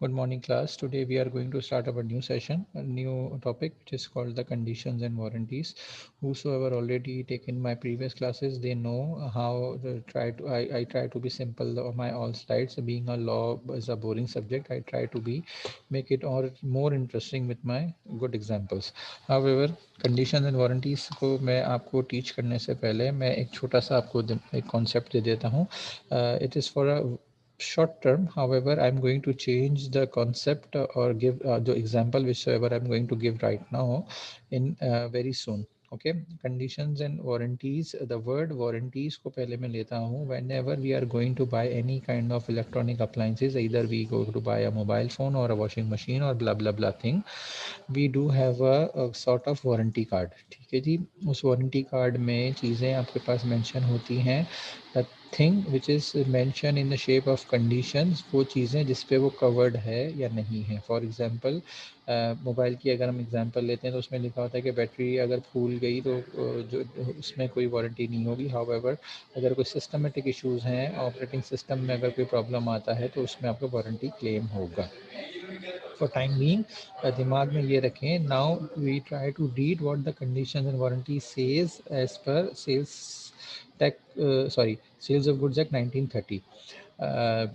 Good morning, class. Today we are going to start our new session, a new topic which is called the conditions and warranties. Whosoever already taken my previous classes, they know how to try to. I try to be simple on my all slides. Being a law is a boring subject, I try to be make it or more interesting with my good examples. However, conditions and warranties को मैं आपको teach करने से पहले मैं एक छोटा सा आपको एक concept दे देता हूँ. It is for a short term. However, I'm going to change the concept or give the example whichever I'm going to give right now in very soon. Okay, conditions and warranties. The word warranties को पहले मैं लेता हूँ. Whenever we are going to buy any kind of electronic appliances, either we go to buy a mobile phone or a washing machine or blah blah blah thing, we do have a sort of warranty card. ठीक है जी. उस warranty card में चीज़ें आपके पास mention होती हैं. The thing which is mentioned in the shape of conditions, वो चीज़ें जिस पे वो covered है या नहीं है. For example, मोबाइल की अगर हम एग्जांपल लेते हैं तो उसमें लिखा होता है कि बैटरी अगर फूल गई तो जो उसमें कोई वारंटी नहीं होगी. हाउएवर अगर कोई सिस्टमेटिक इश्यूज़ हैं, ऑपरेटिंग सिस्टम में अगर कोई प्रॉब्लम आता है तो उसमें आपको वारंटी क्लेम होगा. फॉर टाइम बीइंग दिमाग में ये रखें. Now we try to read what the conditions and warranty says as per sales tech sorry, Sales of Goods Act 1930. uh,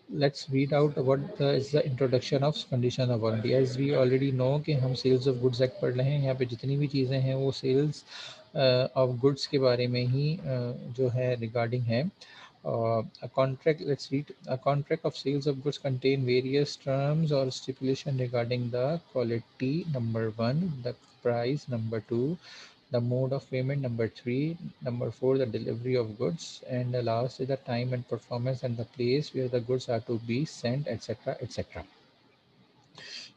let's read out what is the introduction of condition of warranty. As we already know कि हम sales of goods act पढ़ रहे हैं. यहाँ पे जितनी भी चीज़ें हैं वो सेल्स ऑफ गुड्स के बारे में ही जो है रिगार्डिंग है. A contract, let's read. A contract of sales of goods contain various terms or stipulation regarding the quality, number one, the price, number two, the mode of payment, number three, number four, the delivery of goods, and the last is the time and performance and the place where the goods are to be sent, etc. etc.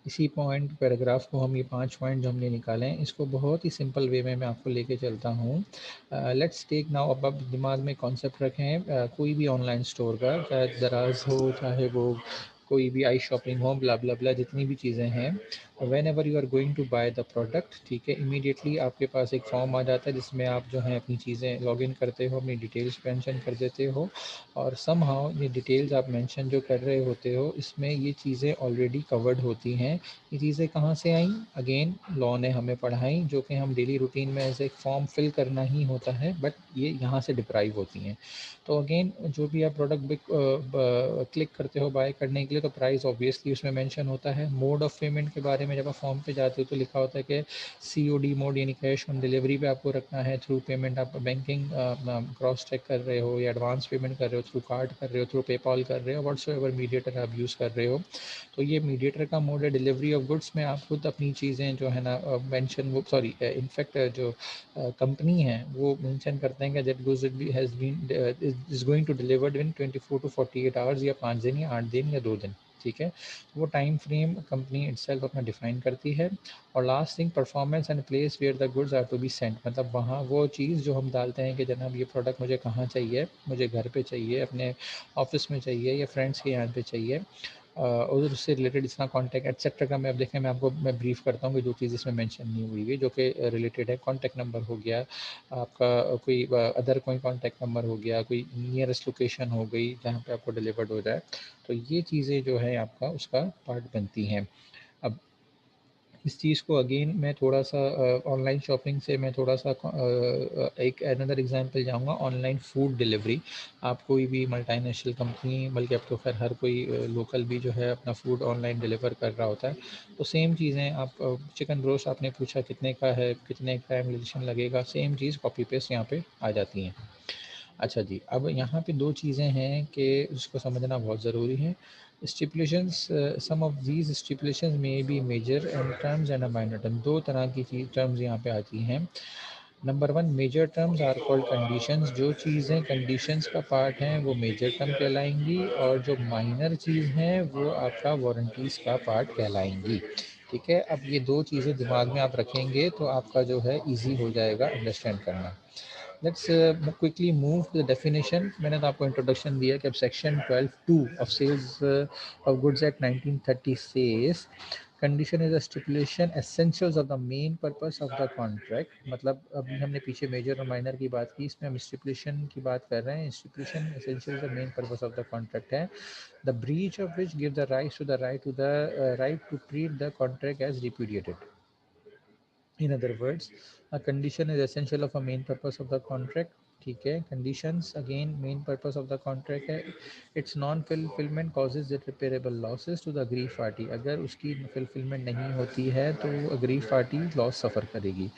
इसी point paragraph को हम ये 5 point जो हमने निकाले हैं इसको बहुत ही सिंपल वे में मैं आपको लेके चलता हूँ. Let's take now. अब आप दिमाग में कॉन्सेप्ट रखें. कोई भी ऑनलाइन स्टोर का, चाहे दराज हो, चाहे वो कोई भी आई शॉपिंग हो, ब्ला ब्ला ब्ला, जितनी भी चीज़ें हैं, whenever you are going to buy the product, ठीक है, इमीडिएटली आपके पास एक फॉर्म आ जाता है जिसमें आप जो है अपनी चीज़ें लॉग इन करते हो, अपनी डिटेल्स मेंशन कर देते हो, और सम हाउ ये डिटेल्स आप मेंशन जो कर रहे होते हो इसमें ये चीज़ें ऑलरेडी कवर्ड होती हैं. ये चीज़ें कहाँ से आई? अगेन लॉ ने हमें पढ़ाई, जो कि हम डेली रूटीन में एज एक फॉर्म फिल करना ही होता है, बट ये यहाँ से डिप्राइव होती हैं. तो अगेन जो भी आप प्रोडक्ट क्लिक करते हो बाय करने के लिए, तो प्राइस ऑब्वियसली उसमें मेंशन होता है. मोड ऑफ पेमेंट के बारे में जब आप फॉर्म पे जाते हो तो लिखा होता है कि COD मोड यानी कैश ऑन डिलीवरी पे आपको रखना है. थ्रू पेमेंट आप बैंकिंग क्रॉस चेक कर रहे हो या एडवांस पेमेंट कर रहे हो, थ्रू कार्ड कर रहे हो, थ्रू पेपॉल कर रहे हो, व्हाट्सएवर मीडिएटर आप यूज़ कर रहे हो, तो ये मीडिएटर का मोड है. डिलीवरी ऑफ गुड्स में आप खुद अपनी चीज़ें जो है ना मेंशन, वो सॉरी इनफैक्ट जो कंपनी है वो मेंशन करते हैं कि that goods has been is going to delivered in 24 to 48 hours, या 5 दिन या 8 दिन या 2 दिन. ठीक है, वो टाइम फ्रेम कंपनी इटसेल्फ अपना डिफाइन करती है. और last thing, performance and place where the goods are to be sent, मतलब वहाँ वो चीज़ जो हम डालते हैं कि जनाब ये प्रोडक्ट मुझे कहाँ चाहिए, मुझे घर पे चाहिए, अपने ऑफिस में चाहिए, या फ्रेंड्स के यहाँ पे चाहिए, और उससे रिलेटेड इतना कॉन्टैक्ट एटसेट्रा का मैं अब देखें, मैं आपको मैं ब्रीफ करता हूँ कि जो चीज़ इसमें मेंशन नहीं हुई है, जो कि रिलेटेड है. कॉन्टैक्ट नंबर हो गया आपका, कोई अदर कोई कॉन्टैक्ट नंबर हो गया, कोई नियरेस्ट लोकेशन हो गई जहाँ पे आपको डिलीवर्ड हो जाए, तो ये चीज़ें जो है आपका उसका पार्ट बनती हैं. अब इस चीज़ को अगेन मैं थोड़ा सा ऑनलाइन शॉपिंग से मैं थोड़ा सा एक अनदर एग्जांपल जाऊंगा. ऑनलाइन फूड डिलीवरी, आप कोई भी मल्टीनेशनल कंपनी, बल्कि अब तो खैर हर कोई लोकल भी जो है अपना फूड ऑनलाइन डिलीवर कर रहा होता है, तो सेम चीज़ें आप चिकन रोस्ट आपने पूछा कितने का है, कितने टाइम लगेगा, सेम चीज़ कॉपी पेस्ट यहाँ पे आ जाती हैं. अच्छा जी, अब यहाँ पे 2 चीज़ें हैं कि उसको समझना बहुत ज़रूरी है. स्टिपुलेशंस, सम ऑफ दीज़ स्टिपुलेशंस में be major and terms and a minor term. 2 तरह की चीज़ टर्म्स यहाँ पे आती हैं. Number 1, major terms are called conditions. जो चीज़ें कंडीशंस का पार्ट हैं वो मेजर टर्म कहलाएँगी, और जो माइनर चीज़ हैं वो आपका वारंटीज़ का पार्ट कहलाएँगी. ठीक है, अब ये 2 चीज़ें दिमाग में आप रखेंगे तो आपका जो है ईज़ी हो जाएगा अंडरस्टैंड करना. Let's quickly move to the definition. मैंने तो आपको इंट्रोडक्शन दिया कि अब section 12(2) of sales of goods act 1930 says condition is a stipulation essentials of the main purpose of the contract, मतलब अभी हमने पीछे मेजर और माइनर की बात की, इसमें हम स्टिपुलेशन की बात कर रहे हैं। Stipulation essentials the main purpose of the contract है, the breach of which give the right to treat the contract as repudiated. In other words, a condition is essential of a main purpose of the contract. ठीक है, conditions again main purpose of the contract है। Its non fulfilment causes irreparable losses to the aggrieved party, अगर उसकी fulfilment नहीं होती है तो agree party loss सफ़र करेगी।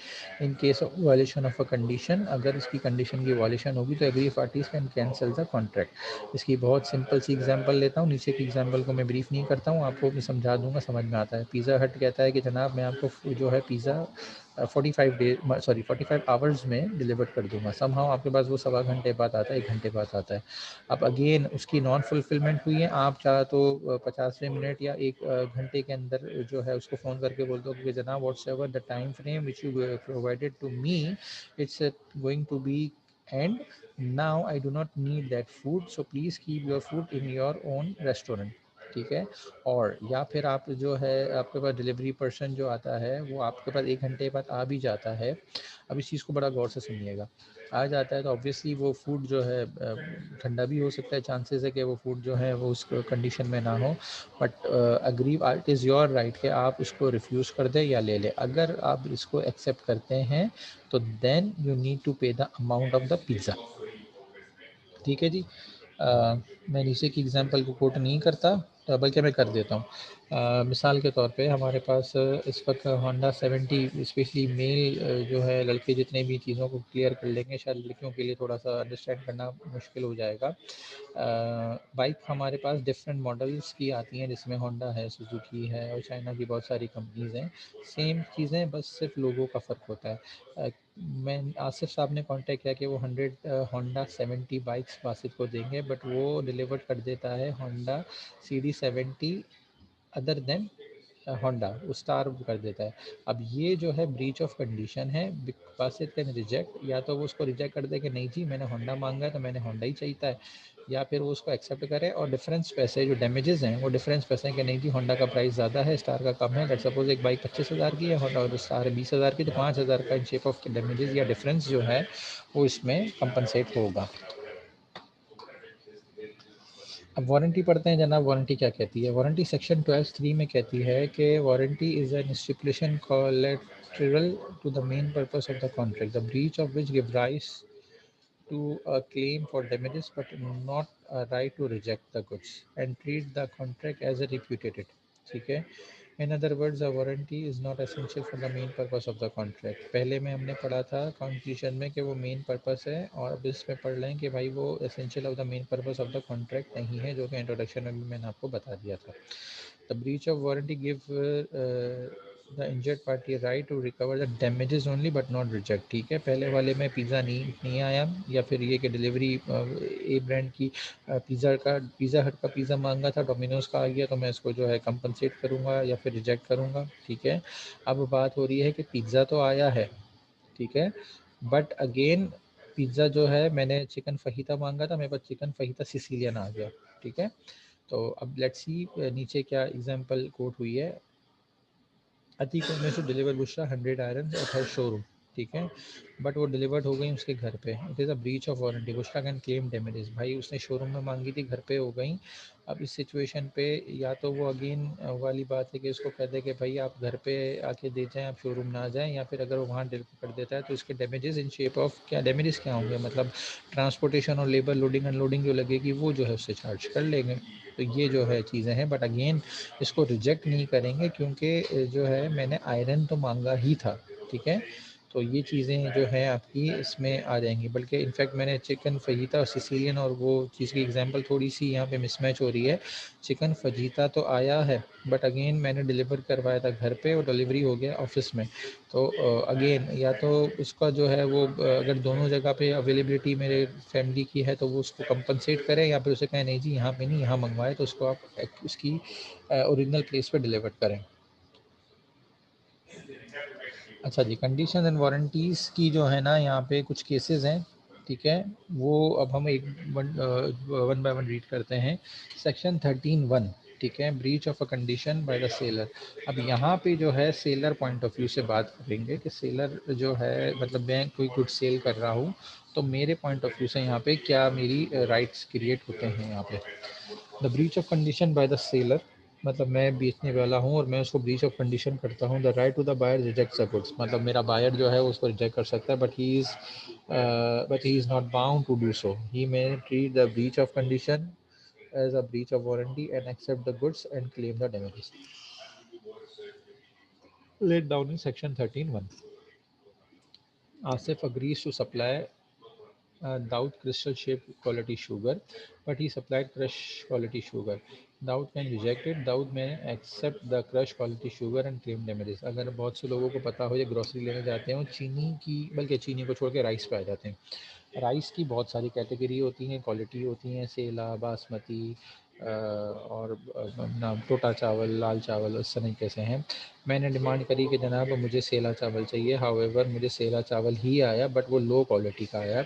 इन case of violation of a condition, अगर इसकी कंडीशन की वायलेशन होगी तो agree parties can cancel the contract. इसकी बहुत सिंपल सी एग्जांपल लेता हूँ, नीचे की एग्जांपल को मैं ब्रीफ नहीं करता हूँ, आपको मैं समझा दूंगा, समझ में आता है। पिज़्ज़ा हट कहता है कि जनाब मैं आपको जो है पिज़्ज़ा 45 आवर्स में डिलीवर कर दूंगा। समहाउ आपके पास वो 1.25 घंटे बाद आता है, 1 घंटे बाद आता है। अब अगेन उसकी नॉन फुलफिलमेंट हुई है, आप चाहे तो 50वें मिनट या 1 घंटे के अंदर जो है उसको फ़ोन करके बोल दो कि जनाब what's ever the time frame which you provided to me, it's going to be end now I do not need that food, so please keep your food in your own restaurant. ठीक है, और या फिर आप जो है आपके पास delivery person जो आता है वो आपके पास 1 घंटे बाद आ भी जाता है। अब इस चीज़ को बड़ा गौर से सुनिएगा, आ जाता है तो ऑब्वियसली वो फूड जो है ठंडा भी हो सकता है, चांसेस है कि वो फूड जो है वो उस कंडीशन में ना हो, but agree it is your right कि आप उसको रिफ्यूज़ कर दें या ले लें। अगर आप इसको एक्सेप्ट करते हैं तो देन यू नीड टू पे the amount of the pizza. ठीक है जी। मैं नीचे की एग्जांपल को कोट नहीं करता, बल्कि मैं कर देता हूँ। मिसाल के तौर पे हमारे पास इस वक्त होंडा 70, स्पेशली मेल जो है लड़के जितने भी चीज़ों को क्लियर कर लेंगे, शायद लड़कियों के लिए थोड़ा सा अंडरस्टैंड करना मुश्किल हो जाएगा। बाइक हमारे पास डिफरेंट मॉडल्स की आती हैं, जिसमें होंडा है, सुजुकी है और चाइना की बहुत सारी कंपनीज़ हैं। सेम चीज़ें, बस सिर्फ लोगों का फ़र्क होता है। मैं आसिफ साहब ने कांटेक्ट किया कि वो 100 होंडा 70 बाइक्स बासित को देंगे, बट वो डिलीवर कर देता है Honda CD70 other than Honda, वो स्टार कर देता है। अब ये जो है ब्रीच ऑफ कंडीशन है, बासित कैन रिजेक्ट, या तो वो उसको रिजेक्ट कर दे कि नहीं जी मैंने होंडा मांगा है तो मैंने होंडा ही चाहिए है, या फिर वो उसको एक्सेप्ट करे और डिफरेंस पैसे जो डैमेजेस हैं वो डिफरेंस पैसे हैं कि नहीं जी होंडा का प्राइस ज़्यादा है, स्टार का कम है। लेट्स सपोज एक बाइक 25,000 की है होंडा और स्टार 20,000 की, तो 5,000 का इन शेप ऑफ डैमेजेस या डिफरेंस जो है वो इसमें कंपनसेट होगा। अब वारंटी पढ़ते हैं जनाब, वारंटी क्या कहती है। वारंटी सेक्शन 12(3) में कहती है कि warranty is an stipulation collateral to the main purpose of the contract, the breach of which give rise to a claim for damages but not a right to reject the goods and treat the contract as a repudiated। ठीक है, in other words a warranty is not essential for the main purpose of the contract. पहले में हमने पढ़ा था constitution में कि वो मेन पर्पस है, और अब इसमें पढ़ लें कि भाई वो essential of the main purpose of the contract नहीं है, जो कि इंट्रोडक्शन में भी मैंने आपको बता दिया था। The breach of warranty give the injured party right to recover the damages only but not reject. ठीक है, पहले वाले में पिज़्ज़ा नहीं आया, या फिर ये कि डिलीवरी ए ब्रांड की पिज़्ज़ा हट का पिज़्ज़ा मांगा था, डोमिनोज़ का आ गया, तो मैं इसको जो है कंपनसेट करूँगा या फिर रिजेक्ट करूँगा। ठीक है, अब बात हो रही है कि पिज़्ज़ा तो आया है, ठीक है, बट अगेन पिज़्ज़ा जो है मैंने चिकन फहीता मांगा था, मेरे पास चिकन फहीता सिसिलियन आ गया। ठीक है, तो अब लेट्स सी नीचे क्या एग्जांपल कोट हुई है। अतीक में से deliver Bushra 100 iron at her showroom. ठीक है, बट वो डिलीवर्ड हो गई उसके घर पे। It is a breach of warranty, Bushra can claim damages. भाई उसने शोरूम में मांगी थी, घर पे हो गई। अब इस सिचुएशन पे या तो वो अगेन वाली बात है कि उसको कह दे कि भाई आप घर पे आके दे जाएं, आप शोरूम ना जाएं, या फिर अगर वो वहाँ डिलीवर कर देता है तो इसके डैमेजेस इन शेप ऑफ क्या डैमेजेस क्या होंगे, मतलब ट्रांसपोर्टेशन और लेबर लोडिंग अनलोडिंग जो लगेगी वो जो है उससे चार्ज कर लेंगे। तो ये जो है चीज़ें हैं, बट अगेन इसको रिजेक्ट नहीं करेंगे क्योंकि जो है मैंने आयरन तो मांगा ही था। ठीक है, तो ये चीज़ें जो है आपकी इसमें आ जाएंगी। बल्कि इनफैक्ट मैंने चिकन फजीता और सिसिलियन और वो चीज़ की एग्जांपल थोड़ी सी यहाँ पे मिसमैच हो रही है। चिकन फजीता तो आया है, बट अगेन मैंने डिलीवर करवाया था घर पे और डिलीवरी हो गया ऑफिस में। तो अगेन या तो उसका जो है वो अगर दोनों जगह पे अवेलेबिलिटी मेरे फैमिली की है तो वो उसको कंपनसेट करें, या फिर उसे कहें नहीं जी यहाँ पे नहीं, यहाँ मंगवाए, तो उसको आप उसकी ओरिजिनल प्लेस पे डिलीवर करें। अच्छा जी, कंडीशन एंड वारंटीज़ की जो है ना यहाँ पे कुछ केसेस हैं। ठीक है, वो अब हम एक वन बाय वन रीड करते हैं। सेक्शन 13(1), ठीक है, breach of a condition by the seller. अब यहाँ पे जो है सेलर पॉइंट ऑफ व्यू से बात करेंगे कि सेलर जो है मतलब मैं कोई गुड सेल कर रहा हूँ तो मेरे पॉइंट ऑफ व्यू से यहाँ पे क्या मेरी राइट्स क्रिएट होते हैं यहाँ पे। The breach of condition by the seller, मतलब मैं बेचने वाला हूँ और मैं उसको ब्रीच ऑफ कंडीशन करता हूँ। The right to the buyer rejects the goods, मतलब मेरा बायर जो है उसको रिजेक्ट कर सकता है, but he is not bound to do so. He may treat the breach of condition as a breach of warranty and accept the goods and claim the damages laid down in section 13(1). Asif agrees to supply Daud crystal shaped quality sugar, but he supplied crush quality sugar. Daud can reject it. Daud may accept the crush quality sugar and claim damages। अगर बहुत से लोगों को पता हो, ये grocery लेने जाते हैं चीनी की, बल्कि चीनी को छोड़ के राइस पे आ जाते हैं। राइस की बहुत सारी कैटेगरी होती हैं, क्वालिटी होती हैं, सेला, बासमती और नाम टोटा चावल, लाल चावल, इस तरीके से हैं। मैंने डिमांड करी कि जनाब मुझे सेला चावल चाहिए, हाउएवर मुझे सेला चावल ही आया बट वो लो क्वालिटी का आया।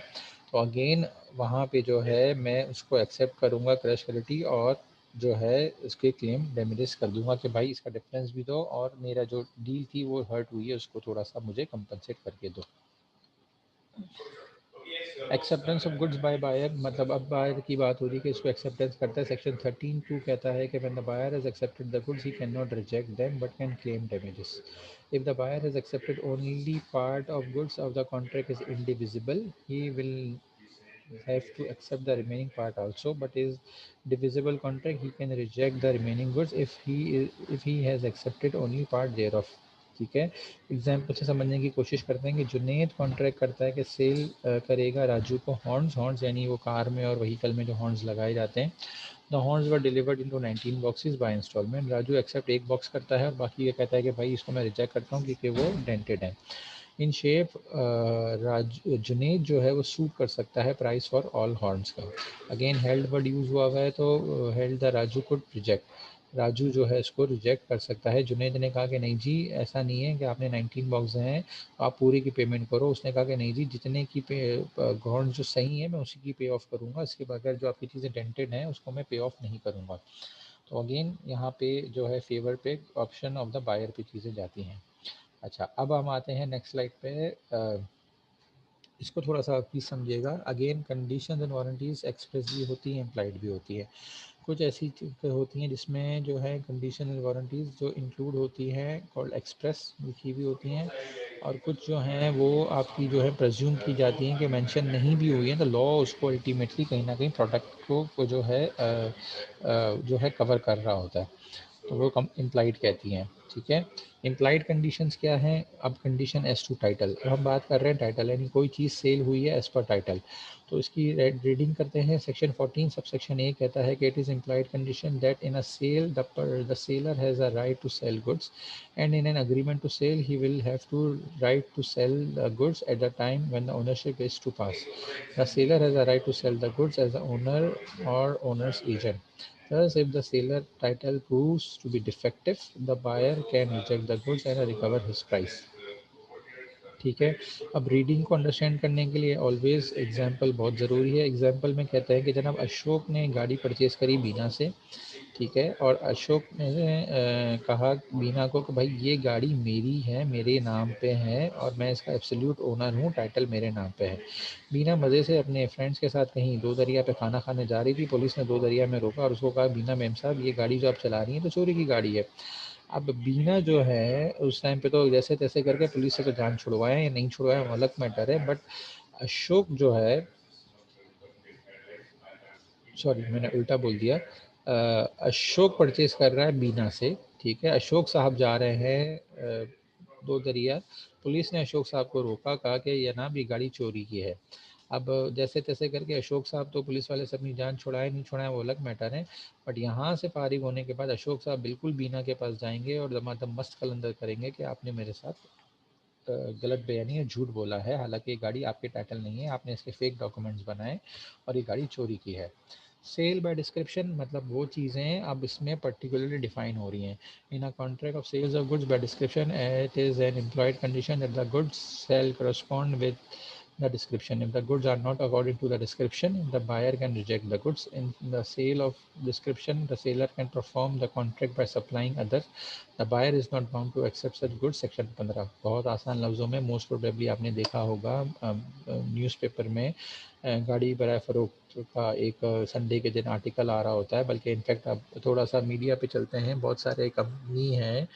तो अगेन वहाँ पे जो है मैं उसको एक्सेप्ट करूँगा क्रश क्वालिटी, और जो है उसके क्लेम डैमेजेस कर दूंगा कि भाई इसका डिफरेंस भी दो और मेरा जो डील थी वो हर्ट हुई है उसको थोड़ा सा मुझे कंपनसेट करके दो। Acceptance of goods by buyer, मतलब अब बायर की बात हो रही है कि इसको एक्सेप्टेंस करता है। सेक्शन 13(2) कहता है कि when the buyer has accepted the goods he can not reject them but can claim damages. If the buyer has accepted only part of goods of the contract is indivisible, he will have to accept the remaining part also, but is divisible contract he can reject the remaining goods if he has accepted only part thereof। ठीक है, example से समझने की कोशिश करते हैं कि Junaid contract करता है कि सेल करेगा राजू को हॉर्न्स, हॉर्न्स यानी वो कार में और व्हीकल में जो हॉर्न्स लगाए जाते हैं। The horns were delivered into 19 boxes by instalment. Raju accept एक बॉक्स करता है और बाकी ये कहता है कि भाई इसको मैं रिजेक्ट करता हूँ क्योंकि वो डेंटेड है। इन शेप जुनेद जो है वो सूट कर सकता है प्राइस फॉर ऑल हॉर्न्स का। अगेन हेल्ड वर्ड यूज़ हुआ है तो held the Raju could reject, Raju जो है इसको रिजेक्ट कर सकता है। जुनेद ने कहा कि नहीं जी ऐसा नहीं है कि आपने 19 बॉक्स हैं आप पूरी की पेमेंट करो। उसने कहा कि नहीं जी जितने की पे हॉर्न जो सही है मैं उसी की पे ऑफ करूँगा, इसके बगैर जो आपकी चीज़ें डेंटेड हैं उसको मैं पे ऑफ नहीं करूँगा। तो अगेन यहाँ पे जो है फेवर पे ऑप्शन ऑफ द बायर पे चीज़ें जाती हैं। अच्छा, अब हम आते हैं नेक्स्ट स्लाइड पे। इसको थोड़ा सा प्लीज़ समझिएगा। Again condition and warranties express भी होती हैं, इम्प्लाइड भी होती है। कुछ ऐसी चीज़ें होती हैं जिसमें जो है कंडीशन एंड वारंटीज़ जो इंक्लूड होती हैं कॉल्ड एक्सप्रेस लिखी हुई होती हैं, और कुछ जो हैं वो आपकी जो है प्रज्यूम की जाती हैं कि मेंशन नहीं भी हुई है तो लॉ उसको अल्टीमेटली कहीं ना कहीं प्रोडक्ट को जो है कवर कर रहा होता है, तो वो कम इम्प्लाइड कहती हैं। ठीक है, इम्प्लाइड कंडीशंस क्या हैं। अब कंडीशन एज टू टाइटल, अब हम बात कर रहे हैं टाइटल यानी कोई चीज़ सेल हुई है एज पर टाइटल। तो इसकी रीडिंग करते हैं। सेक्शन 14 सब सेक्शन ए कहता है कि it is implied condition that in a sale the seller has a right to sell goods and in an agreement to sell he will have to right to sell the goods at the time when the ownership is to pass. The seller has a right to sell the goods as the owner और owner's agent. Thus, if the seller title proves to be defective, the buyer can reject the goods and recover his price। ठीक है, अब reading को understand करने के लिए always example बहुत ज़रूरी है। एग्जाम्पल में कहते हैं कि जनाब अशोक ने गाड़ी परचेज़ करी बीना से, ठीक है, और अशोक ने कहा बीना को कि भाई ये गाड़ी मेरी है, मेरे नाम पे है और मैं इसका एब्सोल्यूट ओनर हूँ, टाइटल मेरे नाम पे है। बीना मज़े से अपने फ्रेंड्स के साथ कहीं दो दरिया पे खाना खाने जा रही थी। पुलिस ने दो दरिया में रोका और उसको कहा बीना मैम साहब ये गाड़ी जो आप चला रही हैं तो चोरी की गाड़ी है। अब बीना जो है उस टाइम पे तो जैसे तैसे करके पुलिस से तो जान छुड़वाया या नहीं छुड़वाया अलग मैटर है, बट अशोक जो है, सॉरी मैंने उल्टा बोल दिया, अशोक परचेज कर रहा है बीना से। ठीक है, अशोक साहब जा रहे हैं दो दरिया। पुलिस ने अशोक साहब को रोका, कहा कि ये ना भी गाड़ी चोरी की है। अब जैसे तैसे करके अशोक साहब तो पुलिस वाले से अपनी जान छुड़ाए नहीं छुड़ाए वो अलग मैटर है, बट यहाँ से फारिग होने के बाद अशोक साहब बिल्कुल बीना के पास जाएंगे और दमादम मस्त कलंदर करेंगे कि आपने मेरे साथ गलत बयानी या झूठ बोला है, हालांकि ये गाड़ी आपके टाइटल नहीं है, आपने इसके फेक डॉक्यूमेंट्स बनाए और ये गाड़ी चोरी की है। सेल बाय डिस्क्रिप्शन मतलब वो चीज़ें अब इसमें पर्टिकुलरली डिफाइन हो रही हैं। In a contract of sales of goods by description it is an implied condition that the goods shall correspond with the description. If the goods are not according to the description, the buyer can reject the goods. In the sale of description, the seller can perform the contract by supplying others. The buyer is not bound to accept such goods. Section 15 बहुत आसान लफ्ज़ों में most probably आपने देखा होगा newspaper में गाड़ी बराए फ़रोख्त का एक संडे के दिन आर्टिकल आ रहा होता है, बल्कि इनफैक्ट अब थोड़ा सा मीडिया पे चलते हैं, बहुत सारे कंपनी हैं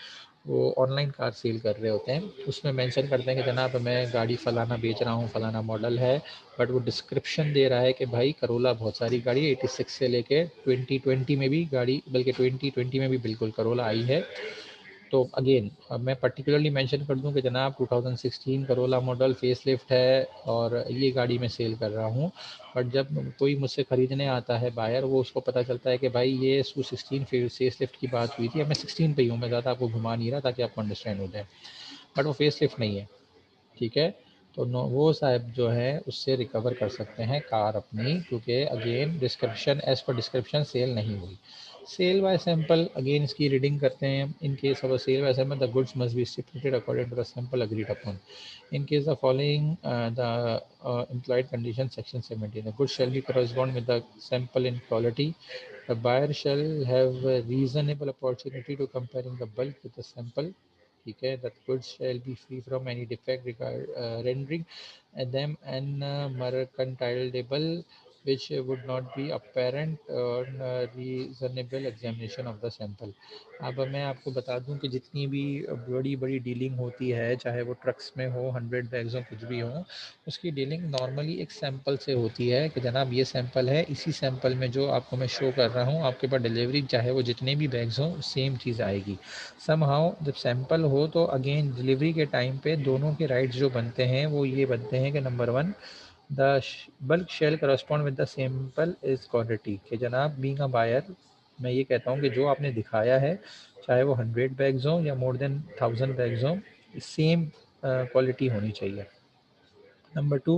वो ऑनलाइन कार सेल कर रहे होते हैं, उसमें मेंशन करते हैं कि जनाब मैं गाड़ी फ़लाना बेच रहा हूँ, फ़लाना मॉडल है, बट वो डिस्क्रिप्शन दे रहा है कि भाई करोला बहुत सारी गाड़ी 86 से लेके 2020 में भी गाड़ी, बल्कि 2020 में भी बिल्कुल करोला आई है। तो अगेन अब मैं पर्टिकुलरली मेंशन कर दूं कि जनाब 2016 करोला मॉडल फेसलिफ्ट है और ये गाड़ी मैं सेल कर रहा हूँ, बट जब कोई मुझसे ख़रीदने आता है बायर, वो उसको पता चलता है कि भाई ये 16 फेसलिफ्ट की बात हुई थी, अब मैं 16 पे ही हूँ, मैं ज़्यादा आपको घुमा नहीं रहा ताकि आपको अंडरस्टैंड हो जाए, बट वो फेसलिफ्ट नहीं है, ठीक है। तो नो वो साहब जो है उससे रिकवर कर सकते हैं कार अपनी, क्योंकि again description as per description sale नहीं हुई। सेल बाय सैंपल, अगेन इसकी रीडिंग करते हैं। In case of sale by sample the goods must be stipulated according to the sample agreed upon. In case the following the implied condition section 17, the goods shall be correspond with the sample in quality, the buyer shall have a reasonable opportunity to comparing the bulk with the sample, ठीक है, that goods shall be free from any defect regard rendering them unmerchandisable which would not be apparent on reasonable examination of the sample। अब मैं आपको बता दूं कि जितनी भी बड़ी बड़ी डीलिंग होती है, चाहे वो ट्रक्स में हो, 100 बैग्स हो, कुछ भी हो, उसकी डीलिंग नॉर्मली एक सैंपल से होती है कि जनाब ये सैंपल है, इसी सैंपल में जो आपको मैं शो कर रहा हूँ आपके पास डिलीवरी चाहे वो जितने भी बैग्स हों सेम चीज़ आएगी। समहाउ जब सैंपल हो तो अगेन डिलीवरी के टाइम पे दोनों के राइट्स जो बनते हैं वो ये बनते हैं कि number 1, the bulk shall correspond with the sample is quality, कि जनाब बीइंग अ बायर मैं ये कहता हूँ कि जो आपने दिखाया है, चाहे वो 100 बैग्स हों या मोर देन 1000 बैग्स हों, सेम क्वालिटी होनी चाहिए। नंबर 2,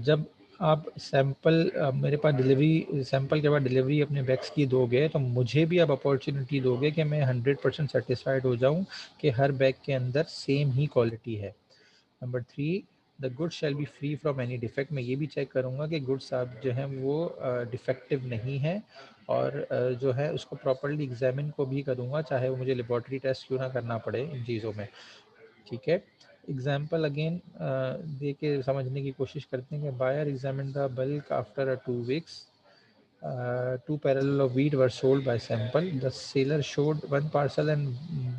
जब आप सैंपल मेरे पास डिलीवरी सैंपल के बाद डिलीवरी अपने बैग्स की दोगे, तो मुझे भी अब अपॉर्चुनिटी दोगे कि मैं 100% सेटिस्फाइड हो जाऊं कि हर बैग के अंदर सेम ही क्वालिटी है। Number 3, the goods shall be free from any defect, मैं ये भी चेक करूँगा कि गुड्स आप जो हैं वो डिफेक्टिव नहीं है, और जो है उसको प्रॉपरली एग्जामिन को भी करूँगा, चाहे वो मुझे लेबॉर्ट्री टेस्ट क्यों ना करना पड़े इन चीज़ों में, ठीक है। एग्जाम्पल अगेन दे के समझने की कोशिश करते हैं कि buyer examine the bulk after 2 weeks, 2 parallel of wheat were sold by sample, the seller showed one parcel and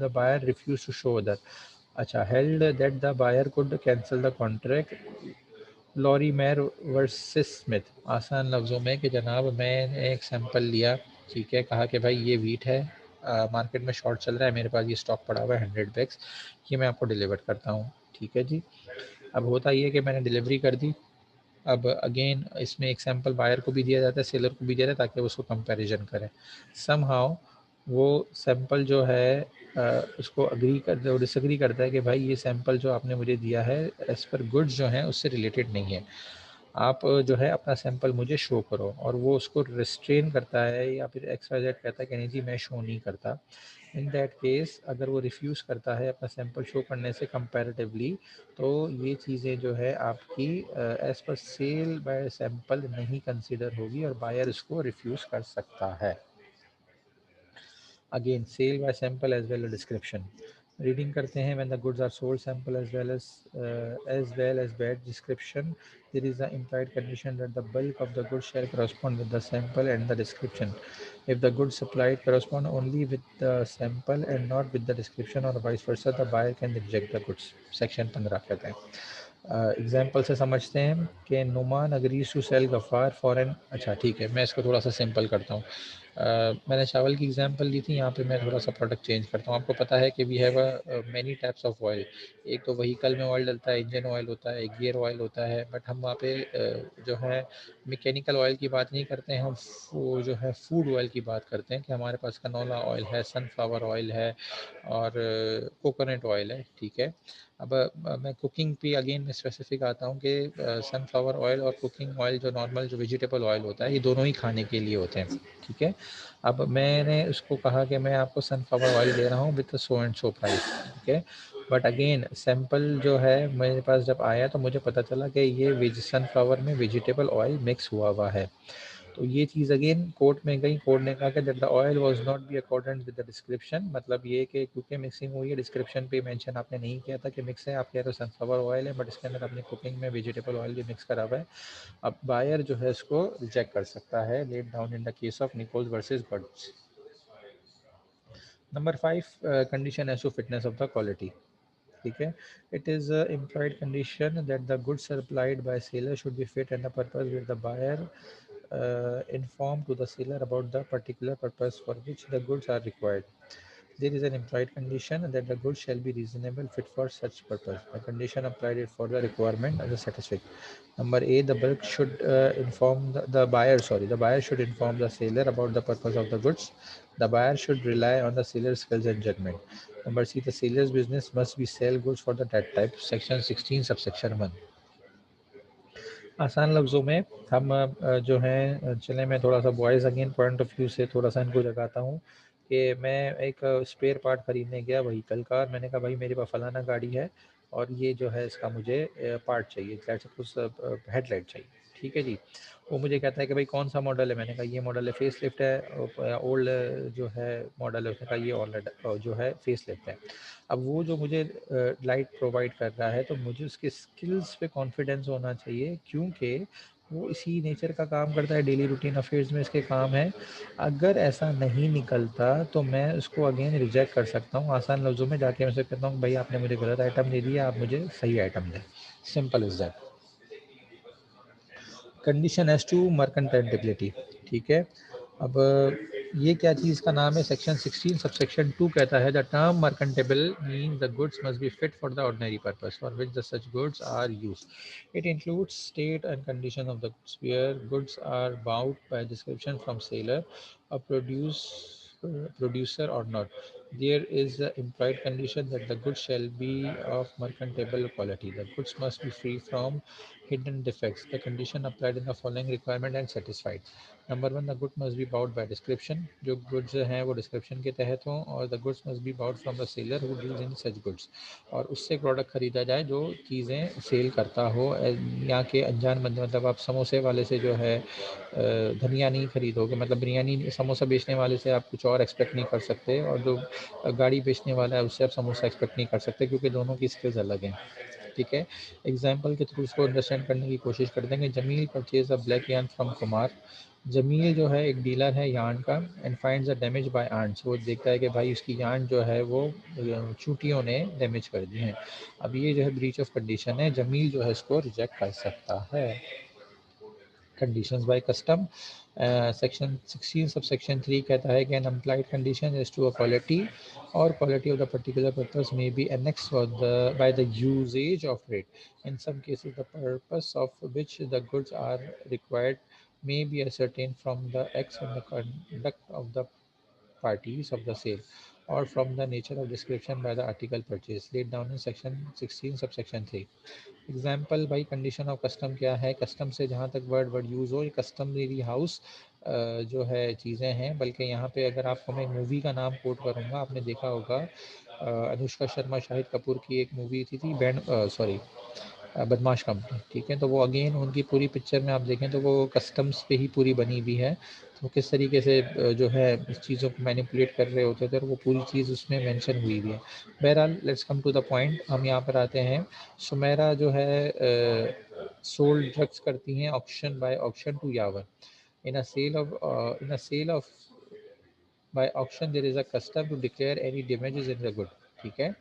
the buyer refused to show other, अच्छा, held that the buyer could cancel the contract, Laurie Mair versus Smith. आसान लफ्ज़ों में कि जनाब मैंने एक sample लिया, ठीक है, कहा कि भाई ये वीट है, मार्केट में शॉर्ट चल रहा है, मेरे पास ये स्टॉक पड़ा हुआ है 100 बैग्स, ये मैं आपको डिलीवर करता हूँ, ठीक है जी। अब होता ये है कि मैंने डिलीवरी कर दी, अब अगेन इसमें एक सैंपल बायर को भी दिया जाता है, सेलर को भी दिया जाता है, ताकि वो उसको कंपैरिजन करें। समहाउ वो सैंपल जो है उसको अग्री कर डिसएग्री करता है कि भाई ये सैंपल जो आपने मुझे दिया है एज़ पर गुड्स जो हैं उससे रिलेटेड नहीं है, आप जो है अपना सैंपल मुझे शो करो, और वो उसको रिस्ट्रेन करता है या फिर XYZ कहता है कि नहीं जी मैं शो नहीं करता। इन दैट केस अगर वो रिफ्यूज़ करता है अपना सैंपल शो करने से कंपैरेटिवली, तो ये चीज़ें जो है आपकी as per sale by sample नहीं कंसिडर होगी और बायर इसको रिफ्यूज़ कर सकता है। Again sale by sample as well description, reading करते हैं। When the goods are sold sample as well as bad description, there is an implied condition that the bulk of the goods shall correspond with the sample and the description. If the goods supplied correspond only with the sample and not with the description or vice versa, the buyer can reject the goods। Section 15 कहते हैं। Example से समझते हैं कि Numan agrees to sell Gaffar for an, अच्छा ठीक है, मैं इसको थोड़ा सा सिंपल करता हूँ। मैंने चावल की एग्जांपल ली थी, यहाँ पे मैं थोड़ा सा प्रोडक्ट चेंज करता हूँ। आपको पता है कि we have many types of oil, एक तो व्हीकल में ऑयल डलता है, इंजन ऑयल होता है, एक गियर ऑयल होता है, बट हम वहाँ पे जो है मैकेनिकल ऑयल की बात नहीं करते हैं, हम वो जो है फूड ऑयल की बात करते हैं कि हमारे पास कनोला ऑयल है, सनफ्लावर ऑयल है और कोकोनट ऑयल है, ठीक है। अब मैं कुकिंग पे अगेन मैं स्पेसिफिक आता हूँ कि सनफ्लावर ऑयल और कुकिंग ऑयल जो नॉर्मल जो वेजिटेबल ऑयल होता है, ये दोनों ही खाने के लिए होते हैं, ठीक है। अब मैंने उसको कहा कि मैं आपको सनफ्लावर ऑयल दे रहा हूँ with so and so price, ठीक है। बट अगेन सैंपल जो है मेरे पास जब आया तो मुझे पता चला कि ये सनफ्लावर में वेजिटेबल ऑयल मिक्स हुआ है। तो ये चीज़ अगेन कोर्ट में गई, कोर्ट ने कहा कि that the oil was not be accordant with the description, मतलब ये कि क्योंकि मिक्सिंग हुई है, डिस्क्रिप्शन पे मेंशन आपने नहीं किया था कि मिक्स है, आप कह रहे हो सनफ्लावर ऑयल है बट इसके अंदर आपने कुकिंग में वेजिटेबल ऑयल भी मिक्स करा हुआ है। अब बायर जो है इसको रिजेक्ट कर सकता है, let down in the case of Nichols versus Birds. Number 5, condition as to fitness of the quality. ठीक है, it is implied condition that the goods supplied by seller should be fit and the purpose with the buyer informed to the seller about the particular purpose for which the goods are required. There is an implied condition that the goods shall be reasonable fit for such purpose. The condition applied is for the requirement of the satisfied. Number A, the bulk should inform the buyer. Sorry, the buyer should inform the seller about the purpose of the goods. The buyer should rely on the seller's skills and judgment. Number C, the seller's business must be sell goods for the that type. Section 16, subsection 1. आसान लफ्ज़ों में हम जो हैं, चलें मैं थोड़ा सा boys again point of view से थोड़ा सा इनको जगाता हूँ कि मैं एक स्पेयर पार्ट ख़रीदने गया व्हीकल का, और मैंने कहा भाई मेरे पास फ़लाना गाड़ी है और ये जो है इसका मुझे पार्ट चाहिए, लेट्स सपोज हेडलाइट चाहिए। ठीक है जी, वो मुझे कहता है कि भाई कौन सा मॉडल है, मैंने कहा ये मॉडल है, फेस लिफ्ट है, ओल्ड जो है मॉडल है, उसने कहा ये ऑलरेड जो है फेस लिफ्ट है। अब वो जो मुझे लाइट प्रोवाइड कर रहा है तो मुझे उसके स्किल्स पे कॉन्फिडेंस होना चाहिए, क्योंकि वो इसी नेचर का काम करता है, डेली रूटीन अफेयर्स में इसके काम है। अगर ऐसा नहीं निकलता तो मैं उसको अगेन रिजेक्ट कर सकता हूँ। आसान लफ्ज़ों में जाके मैं से कहता हूँ भाई आपने मुझे गलत आइटम दे दिया, आप मुझे सही आइटम दें, simple is that. Condition as to merchantability. ठीक है, अब ये क्या चीज़ का नाम है, सेक्शन 16 सबसेक्शन 2 कहता है the term merchantable mean the goods must be fit for the ordinary purpose for which the such goods are use. It includes state and condition of the goods where goods are bought by description from seller और producer or not. There is the implied condition that the goods shall be of mercantile quality. The goods must be free from hidden defects. The condition applied in the following requirement and satisfied. Number 1, the good must be bought by description, जो goods हैं वो description के तहत हों, और the goods must be bought from the seller who deals in such goods, और उससे product खरीदा जाए जो चीज़ें सेल करता हो। यहाँ के अनजान बंदे, मतलब आप समोसे वाले से जो है धनिया नहीं खरीदोगे, मतलब बिरयानी समोसा बेचने वाले से आप कुछ और एक्सपेक्ट नहीं कर सकते, और जो गाड़ी बेचने वाला है उससे आप समोसा एक्सपेक्ट नहीं कर सकते, क्योंकि दोनों की स्किल्स अलग हैं। ठीक है, एग्जाम्पल के थ्रू उसको अंडरस्टैंड करने की कोशिश करते हैं कि Jamil purchase a black yarn from Kumar. Jamil जो है एक डीलर है यार्न का, and finds a damage by ants, वो देखता है कि भाई उसकी यार्न जो है वो चूटियों ने डैमेज कर दी हैं। अब ये जो है ब्रीच ऑफ कंडीशन है, जमील जो है इसको रिजेक्ट कर सकता है। Conditions bye custom, section 16 sub section 3 कहता है कि an implied condition is to a quality और quality of the particular purpose may be annexed for the by the usage of it. In some cases, the purpose of which the goods are required may be ascertained from the acts and the conduct of the parties of the sale or from the nature of description by the article purchased laid down in section 16 subsection 3. Example भाई condition of custom क्या है, custom से जहाँ तक word word use हो, ये customary house जो है चीज़ें हैं, बल्कि यहाँ पे अगर आपको मैं एक मूवी का नाम कोट करूँगा, आपने देखा होगा अनुष्का शर्मा शाहिद कपूर की एक मूवी थी बैंड, सॉरी बदमाश कंपनी। ठीक है, तो वो अगेन उनकी पूरी पिक्चर में आप देखें तो वो कस्टम्स पे ही पूरी बनी हुई है, तो किस तरीके से जो है इस चीज़ों को मैनिपुलेट कर रहे होते थे, और वो पूरी चीज़ उसमें मेंशन हुई हुई है। बहरहाल let's come to the point, हम यहाँ पर आते हैं। सुमेरा जो है सोल्ड ड्रग्स करती हैं ऑक्शन बाय ऑक्शन टू यावर in a sale of by auction there is a custom to declare any damages in the good. ठीक है,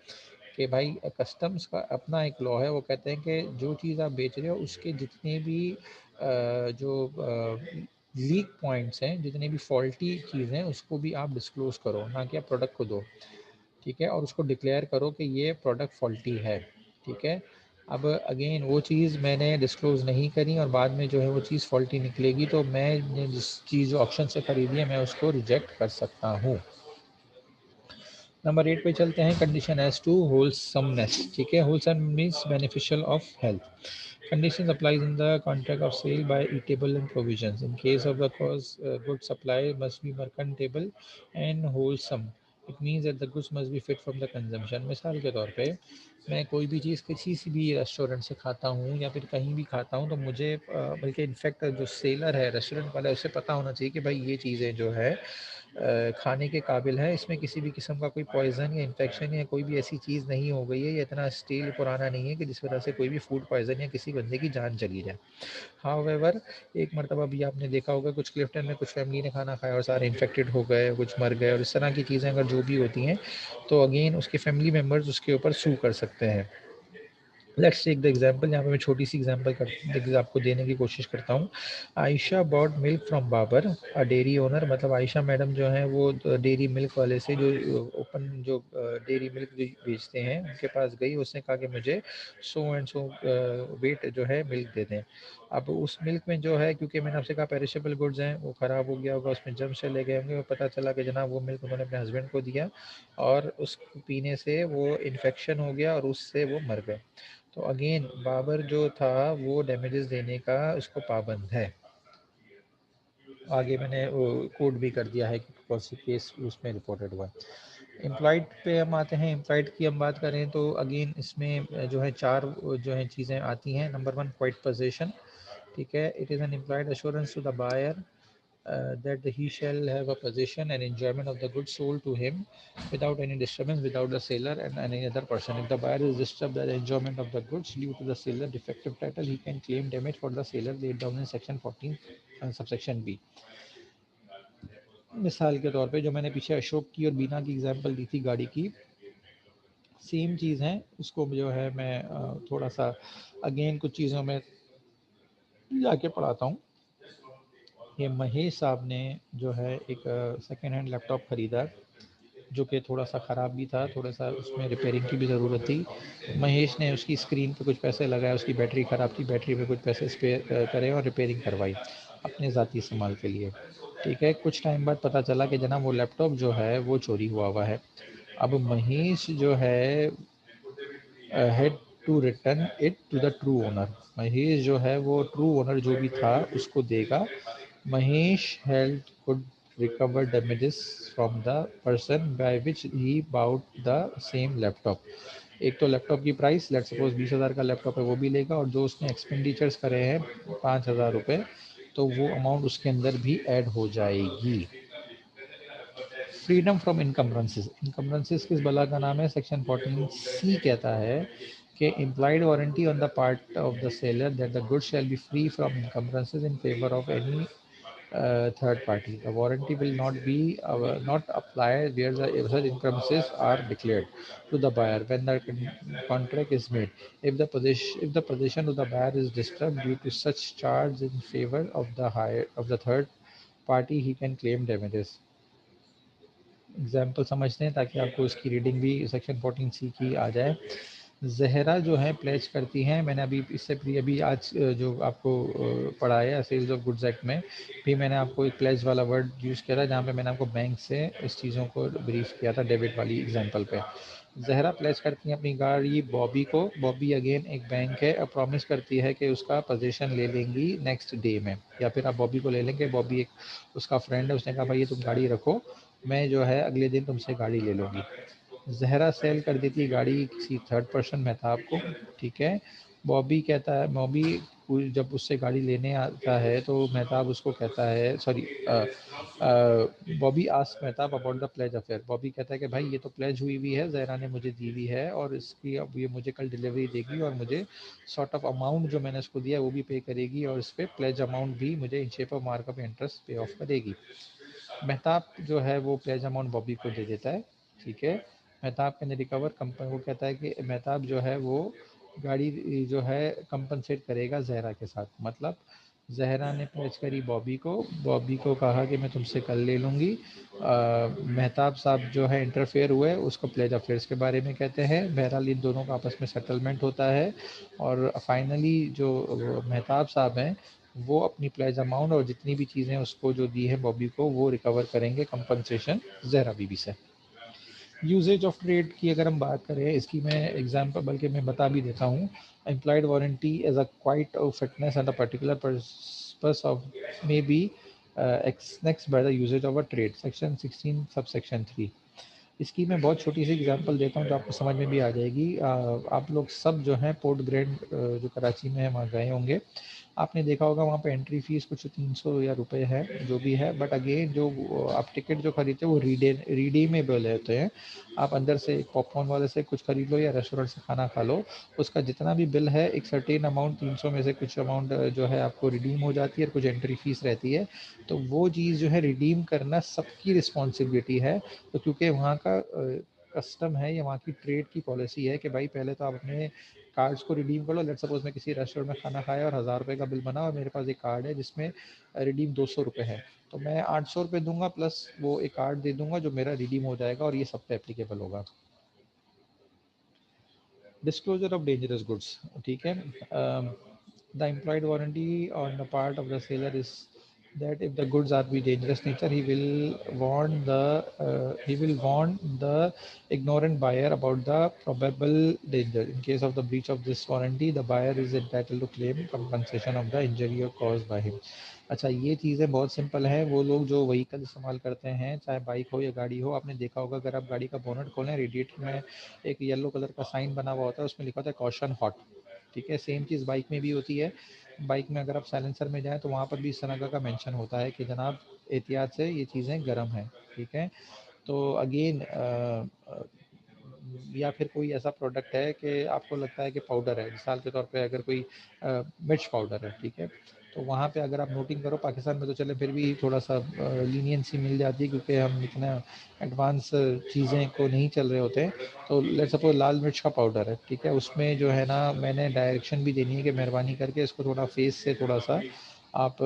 कि भाई कस्टम्स का अपना एक लॉ है, वो कहते हैं कि जो चीज़ आप बेच रहे हो उसके जितने भी जो लीक पॉइंट्स हैं, जितने भी फॉल्टी चीज़ें हैं, उसको भी आप डिस्क्लोज़ करो, ना कि आप प्रोडक्ट को दो। ठीक है, और उसको डिक्लेयर करो कि ये प्रोडक्ट फॉल्टी है। ठीक है, अब अगेन वो चीज़ मैंने डिस्क्लोज़ नहीं करी और बाद में जो है वो चीज़ फॉल्टी निकलेगी, तो मैं जिस चीज़ ऑप्शन से ख़रीदी है मैं उसको रिजेक्ट कर सकता हूँ। नंबर 8 पे चलते हैं, कंडीशन एज टू होलसमनेस। ठीक है, wholesome means beneficial of health. Conditions applies in the contract of sale by eatable and provisions. In case of the cause, good supply must be mercantile and wholesome. It means that the goods must be fit from the consumption. मिसाल के तौर पे मैं कोई भी चीज़ किसी से भी रेस्टोरेंट से खाता हूँ या फिर कहीं भी खाता हूँ, तो मुझे बल्कि इनफैक्ट जो सेलर है, रेस्टोरेंट वाला है, उसे पता होना चाहिए कि भाई ये चीज़ें जो है खाने के काबिल है, इसमें किसी भी किस्म का कोई पॉइज़न या इन्फेक्शन या कोई भी ऐसी चीज़ नहीं हो गई है, या इतना स्टील पुराना नहीं है कि जिस वजह से कोई भी फूड पॉइज़न या किसी बंदे की जान चली जाए। हाउएवर एक मरतबा भी आपने देखा होगा कुछ क्लिफ्टन में कुछ फैमिली ने खाना खाया और सारे इन्फेक्टेड हो गए, कुछ मर गए, और इस तरह की चीज़ें अगर जो भी होती हैं तो अगेन उसके फैमिली मेम्बर्स उसके ऊपर सू कर सकते हैं। लेट्स टेक द एग्जांपल, यहाँ पे मैं छोटी सी एग्जांपल आपको देने की कोशिश करता हूँ। Ayesha bought milk from Babar, a dairy owner, मतलब आयशा मैडम जो है वो डेयरी मिल्क वाले से, जो ओपन जो डेयरी मिल्क बेचते हैं, उनके पास गई। उसने कहा कि मुझे सो एंड सो वेट जो है मिल्क दे दें। अब उस मिल्क में जो है, क्योंकि मैंने आपसे कहा पेरिशेबल गुड्स हैं, वो ख़राब हो गया होगा, उसमें जर्म चले गए होंगे। पता चला कि जनाब वो मिल्क उन्होंने अपने हस्बैंड को दिया और उसको पीने से वो इन्फेक्शन हो गया और उससे वो मर गए। तो अगेन बाबर जो था वो डैमेजेस देने का उसको पाबंद है। आगे मैंने कोड भी कर दिया है कि कौन सी केस उसमें रिपोर्टेड हुआ है। एम्प्लॉयड पे हम आते हैं। एम्प्लॉयड की हम बात करें तो अगेन इसमें जो है चार जो है चीज़ें आती हैं। नंबर वन, क्वाइट पोजीशन, ठीक है। It is an employed assurance to the buyer that he shall have a possession and enjoyment of the goods sold to him without any disturbance, without the seller and any other person. If the buyer is disturbed by the enjoyment of the goods due to the seller defective title, he can claim damage for the seller laid down in section 14 subsection B. मिसाल के तौर पे जो मैंने पीछे अशोक की और बीना की एग्जांपल दी थी गाड़ी की, सेम चीज़ है। उसको जो है मैं थोड़ा सा अगेन कुछ चीज़ों में जाके पढ़ाता हूँ। ये महेश साहब ने जो है एक सेकेंड हैंड लैपटॉप ख़रीदा, जो कि थोड़ा सा ख़राब भी था, थोड़ा सा उसमें रिपेयरिंग की भी ज़रूरत थी। महेश ने उसकी स्क्रीन पे कुछ पैसे लगाए, उसकी बैटरी ख़राब थी, बैटरी पे कुछ पैसे स्पेयर करे और रिपेयरिंग करवाई अपने ज़ाती इस्तेमाल के लिए, ठीक है। कुछ टाइम बाद पता चला कि जनाब वो लैपटॉप जो है वो चोरी हुआ है। अब महेश जो है had to return it to the true owner. Mahesh जो है वो ट्रू ओनर जो भी था उसको देगा। Mahesh held could recover damages from the person by which he bought the same laptop। एक तो लैपटॉप की प्राइस लेट सपोज 20,000 का लैपटॉप है वो भी लेगा, और जो उसने एक्सपेंडिचर्स करे हैं 5,000 रुपये, तो वो अमाउंट उसके अंदर भी ऐड हो जाएगी। Freedom from इनकम्बरेंसेस। इनकम्बरेंसेस किस बला का नाम है? सेक्शन 14C कहता है कि implied warranty on the part of the seller that the goods shall be free from encumbrances in favor of any third party. The warranty will not apply where the such encumbrances are declared to the buyer when the contract is made. If the possession of the buyer is disturbed due to such charge in favor of the third party, he can claim damages। Example समझते हैं ताकि आपको इसकी reading भी section 14C की आ जाए। जहरा जो है प्लेज करती हैं, मैंने अभी इससे अभी आज जो आपको पढ़ाया सेल्स ऑफ गुड्स एक्ट में भी मैंने आपको एक प्लेज वाला वर्ड यूज़ किया था, जहाँ पे मैंने आपको बैंक से इस चीज़ों को ब्रीफ किया था डेबिट वाली एग्जांपल पे। जहरा प्लेज करती हैं अपनी गाड़ी बॉबी को। बॉबी अगेन एक बैंक है और प्रॉमिस करती है कि उसका पोजीशन ले लेंगी नेक्स्ट डे में, या फिर आप बॉबी को ले लेंगे। बॉबी एक उसका फ्रेंड है, उसने कहा भाई ये तुम गाड़ी रखो, मैं जो है अगले दिन तुमसे गाड़ी ले लूँगी। जहरा सेल कर देती है गाड़ी किसी थर्ड पर्सन मेहताब को, ठीक है। बॉबी कहता है, बॉबी जब उससे गाड़ी लेने आता है तो मेहताब उसको कहता है, sorry, Bobby ask Mehtab about the pledge affair. Bobby कहता है कि भाई ये तो प्लेज हुई हुई है, जहरा ने मुझे दी हुई है और इसकी अब ये मुझे कल डिलीवरी देगी और मुझे सॉर्ट ऑफ अमाउंट जो मैंने उसको दिया है वो भी पे करेगी, और इस पर प्लेज अमाउंट भी मुझे in shape of markup interest पे ऑफ करेगी। मेहताब जो है वो प्लेज अमाउंट बॉबी को दे देता है, ठीक है। मेहताब के रिकवर कंपनी को कहता है कि मेहताब जो है वो गाड़ी जो है कंपनसेट करेगा जहरा के साथ। मतलब जहरा ने प्लेज करी बॉबी को, बॉबी को कहा कि मैं तुमसे कल ले लूँगी। मेहताब साहब जो है इंटरफेयर हुए, उसको प्लेज अफेयर्स के बारे में कहते हैं। बहरहाल इन दोनों का आपस में सेटलमेंट होता है और फाइनली जो मेहताब साहब हैं वो अपनी प्लेज अमाउंट और जितनी भी चीज़ें उसको जो दी है बॉबी को वो रिकवर करेंगे कंपनसेशन जहरा बीबी से। यूजेज ऑफ ट्रेड की अगर हम बात करें, इसकी मैं एग्जांपल बल्कि मैं बता भी देता हूँ। Employed warranty as a quite of fitness and a particular purpose of may be next by the usage of a trade, section 16 subsection 3। इसकी मैं बहुत छोटी सी एग्जांपल देता हूँ जो आपको समझ में भी आ जाएगी। आप लोग सब जो हैं पोर्ट ग्रैंड जो कराची में है वहाँ गए होंगे, आपने देखा होगा वहाँ पे एंट्री फीस कुछ 300 या रुपए है जो भी है, बट अगेन जो आप टिकट जो खरीदते हो वो रिडीमेबल होते हैं। आप अंदर से पॉपकॉर्न वाले से कुछ खरीद लो या रेस्टोरेंट से खाना खा लो, उसका जितना भी बिल है एक सर्टेन अमाउंट 300 में से कुछ अमाउंट जो है आपको रिडीम हो जाती है और कुछ एंट्री फीस रहती है। तो वो चीज़ जो है रिडीम करना सबकी रिस्पॉन्सिबिलिटी है। तो क्योंकि वहाँ का कस्टम है या वहाँ की ट्रेड की पॉलिसी है कि भाई पहले तो आप अपने कार्ड्स को रिडीम कर लो। लेट सपोज मैं किसी रेस्टोरेंट में खाना खाया और 1000 रुपये का बिल बना और मेरे पास एक कार्ड है जिसमें रिडीम 200 रुपये है, तो मैं 800 रुपये दूंगा प्लस वो एक कार्ड दे दूंगा जो मेरा रिडीम हो जाएगा और ये सब पे एप्लीकेबल होगा। डिस्क्लोजर ऑफ डेंजरस गुड्स, ठीक है। The employed warranty on the part of the seller is that if the goods are be dangerous nature, he will warn the ignorant buyer about the probable danger. In case of the breach of this warranty, the buyer is entitled to claim compensation of the injury caused by him. अच्छा, ये चीज़ें बहुत simple है। वो लोग जो vehicle इस्तेमाल करते हैं, चाहे बाइक हो या गाड़ी हो, आपने देखा होगा अगर आप गाड़ी का बोनट खोलें, रेडिएटर में एक येलो कलर का साइन बना हुआ होता है, उसमें लिखा होता है कॉशन हॉट, ठीक है। सेम चीज़ बाइक में भी होती है। बाइक में अगर आप साइलेंसर में जाएँ तो वहाँ पर भी इस तरह का मेंशन होता है कि जनाब एहतियात से ये चीज़ें गर्म हैं, ठीक है। तो अगेन या फिर कोई ऐसा प्रोडक्ट है कि आपको लगता है कि पाउडर है, मिसाल के तौर पे अगर कोई मिर्च पाउडर है, ठीक है, तो वहाँ पे अगर आप नोटिंग करो, पाकिस्तान में तो चले फिर भी थोड़ा सा लीनियंसी मिल जाती है क्योंकि हम इतना एडवांस चीज़ें को नहीं चल रहे होते हैं। तो लेट सपोज लाल मिर्च का पाउडर है, ठीक है, उसमें जो है ना मैंने डायरेक्शन भी देनी है कि मेहरबानी करके इसको थोड़ा फेस से थोड़ा सा आप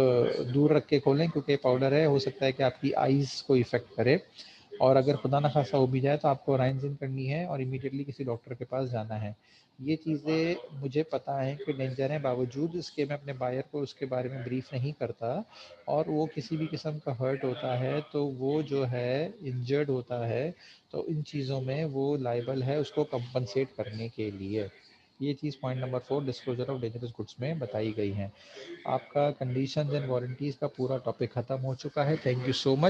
दूर रख के खोलें क्योंकि पाउडर है, हो सकता है कि आपकी आइज़ को इफ़ेक्ट करे और अगर खुदा ना खासा हो भी जाए तो आपको राइंजिंग करनी है और इमीडिएटली किसी डॉक्टर के पास जाना है। ये चीज़ें मुझे पता है कि डेंजर हैं, बावजूद इसके मैं अपने बायर को उसके बारे में ब्रीफ नहीं करता और वो किसी भी किस्म का हर्ट होता है तो वो जो है इंजर्ड होता है, तो इन चीज़ों में वो लायबल है उसको कंपनसेट करने के लिए। ये चीज़ point number 4 disclosure of dangerous goods में बताई गई हैं। आपका कंडीशंस एंड वारंटीज़ का पूरा टॉपिक ख़त्म हो चुका है। Thank you so much.